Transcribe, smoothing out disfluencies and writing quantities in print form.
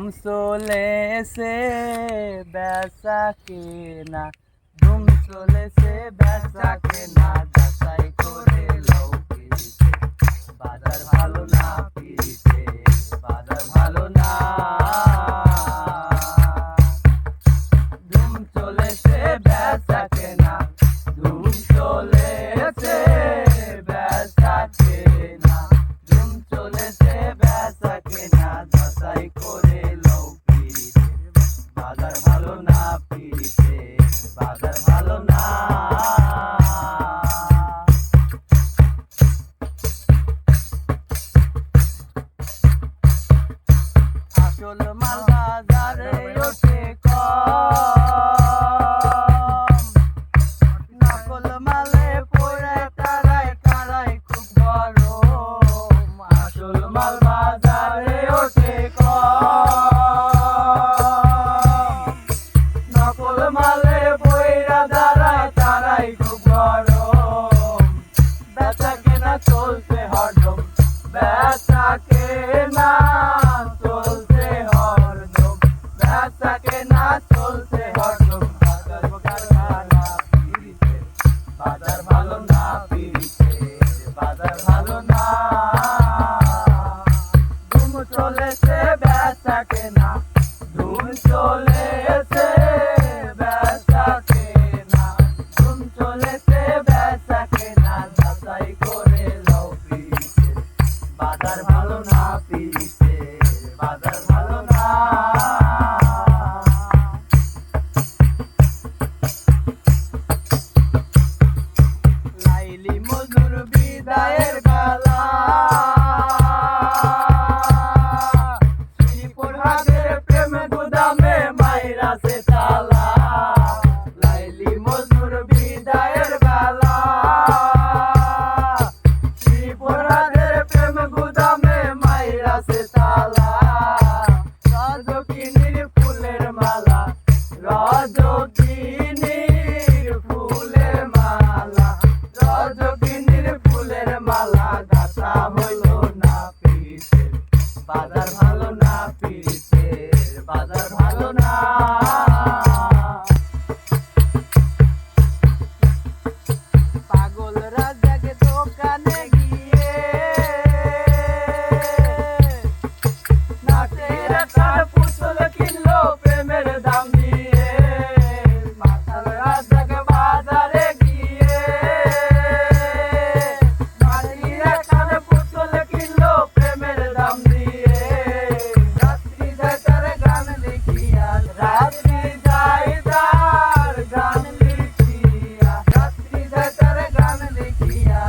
চলেছে বেচা কেনা, ধুম চলেছে বেচা কেনা, যাচাই করে লও পিরিতে, বাজার ভালো না পিরিতে, বাজার ভালো না। ধুম চলেছে বেচা কেনা, ধুম চলেছে বেচা কেনা, ধুম চলেছে বেচা কেনা, যাচাই করে লও পিরিতে, বাজার ভালো না পিরিতে, বাজার ভালো না। আসল মাল বাজারে ওঠে কম, নকল মালে পড়ে তারাই তারাই খুব গরম। আসল মাল বাজারে ওঠে কম, নকল মালে পড়ে দাঁড়ায় তারাই খুব গরম। বেচা কেনা চলছে হরদম, বেচা কেনা চলছে হরদম, বেচা কেনা চলছে হরদম। বাজার ভালো না পিরিতে, বাজার ভালো না। ধুম চলেছে বেচা কেনা, ধুম চলেছে বেচা কেনা, ধুম চলেছে বেচা কেনা, যাচাই করে লও পিরিতে, বাজার ভালো না পিরিতে, বাজার ভালো না। লাইলি মজুর বিদায়ের বেলা, শ্রীপুর হাটের প্রেম গুদামে মাইরাছে তালা। লাইলি মজুর বিদায়ের বেলা, শ্রীপুর হাটের প্রেম গুদামে মাইরাছে তালা। রজকিনীর ফুলের মালা, রজকিনীর ফুলের মালা, রজকিনীর ফুলের মালা, গাছা হইল না পিরিতে, বাজার ভালো না পিরিতে, বাজার ভালো না। পাগলরা জাগে দোকানে গিয়ে, নাচের একটা পুতুল কিনলো প্রেমের দাম দিয়ে। মাতালরা জাগে বাজারে গিয়ে, নাচের একটা পুতুল কিনলো প্রেমের দাম দিয়ে। রাত্রি যায় তার গান লিখিয়া, রাত্রি যায় তার গান লিখিয়া, রাত্রি যায় তার গান লিখিয়া।